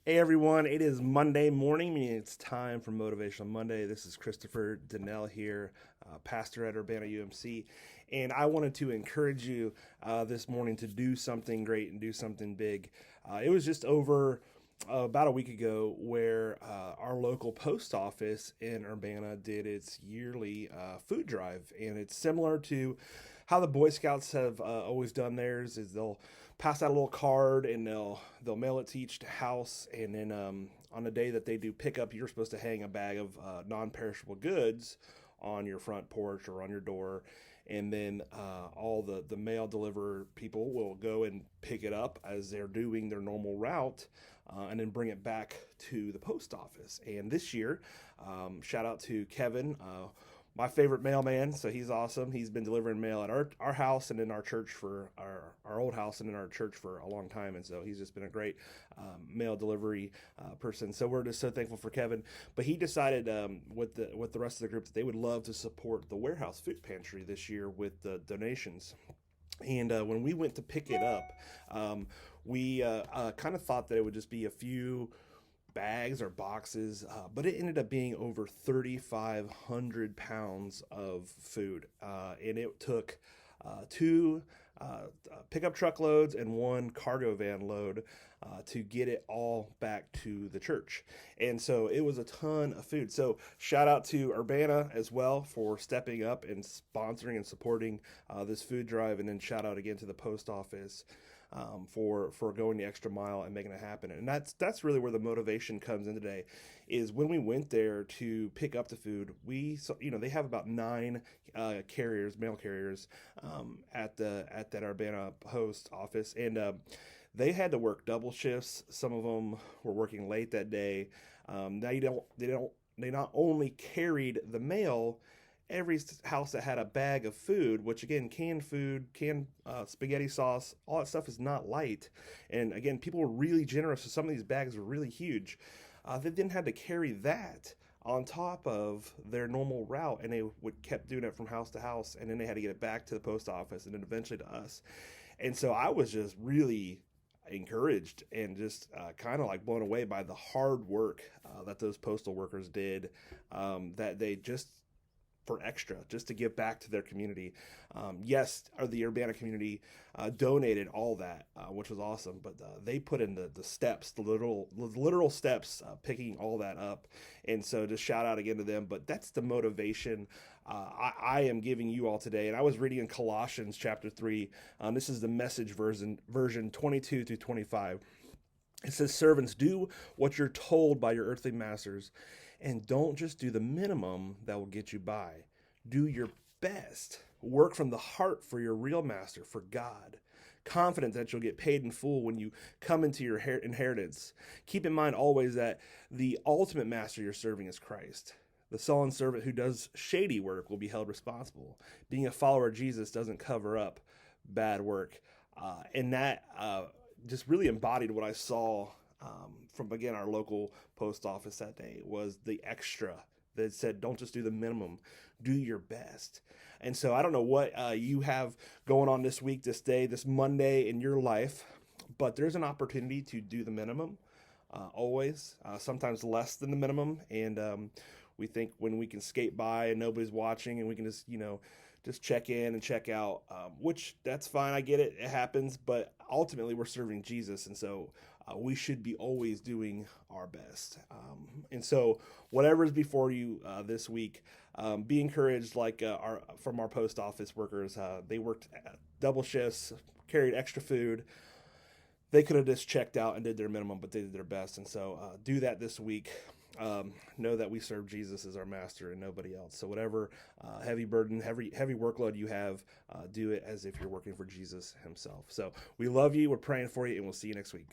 Hey everyone, it is Monday morning, meaning it's time for Motivational Monday. This is Christopher Donnell here, pastor at Urbana UMC, and I wanted to encourage you this morning to do something great and do something big. It was just over about a week ago where our local post office in Urbana did its yearly food drive, and it's similar to how the Boy Scouts have always done theirs. Is they'll pass out a little card and they'll mail it to each house, and then on the day that they do pickup, you're supposed to hang a bag of non-perishable goods on your front porch or on your door, and then all the mail deliverer people will go and pick it up as they're doing their normal route, and then bring it back to the post office. And this year, shout out to Kevin, my favorite mailman. So he's awesome. He's been delivering mail at our house and in our church for our old house and in our church for a long time. And so he's just been a great mail delivery person. So we're just so thankful for Kevin. But he decided with the rest of the group that they would love to support the warehouse food pantry this year with the donations. And when we went to pick it up, we kind of thought that it would just be a few bags or boxes, but it ended up being over 3,500 pounds of food. And it took two pickup truckloads and one cargo van load to get it all back to the church. And so it was a ton of food. So shout out to Urbana as well for stepping up and sponsoring and supporting this food drive. And then shout out again to the post office for going the extra mile and making it happen. And that's really where the motivation comes in today. Is when we went there to pick up the food, they have about 9 mail carriers at that Urbana post office, and they had to work double shifts. Some of them were working late that day. They not only carried the mail. Every house that had a bag of food, which again, canned food, canned spaghetti sauce, all that stuff is not light. And again, people were really generous. So some of these bags were really huge. They then had to carry that on top of their normal route, and they would kept doing it from house to house, and then they had to get it back to the post office and then eventually to us. And so I was just really encouraged and just kind of like blown away by the hard work that those postal workers did, that they just for extra, just to give back to their community. Yes, the Urbana community donated all that, which was awesome, but they put in the steps, the literal steps, picking all that up. And so just shout out again to them. But that's the motivation I am giving you all today. And I was reading in Colossians chapter 3. This is the Message version 22 through 25. It says, servants, do what you're told by your earthly masters, and don't just do the minimum that will get you by. Do your best. Work from the heart for your real master, for God. Confident that you'll get paid in full when you come into your inheritance. Keep in mind always that the ultimate master you're serving is Christ. The sullen servant who does shady work will be held responsible. Being a follower of Jesus doesn't cover up bad work. And that just really embodied what I saw from, again, our local post office that day, was the extra that said, don't just do the minimum, do your best. And so I don't know what you have going on this week, this day, this Monday in your life, but there's an opportunity to do the minimum, always, sometimes less than the minimum. And we think when we can skate by and nobody's watching and we can just check in and check out, which that's fine. I get it. It happens. But ultimately, we're serving Jesus. And so we should be always doing our best. And so whatever is before you this week, be encouraged, like from our post office workers. They worked double shifts, carried extra food. They could have just checked out and did their minimum, but they did their best. And so do that this week. Know that we serve Jesus as our master and nobody else. So whatever heavy burden, heavy workload you have, do it as if you're working for Jesus himself. So we love you. We're praying for you, and we'll see you next week.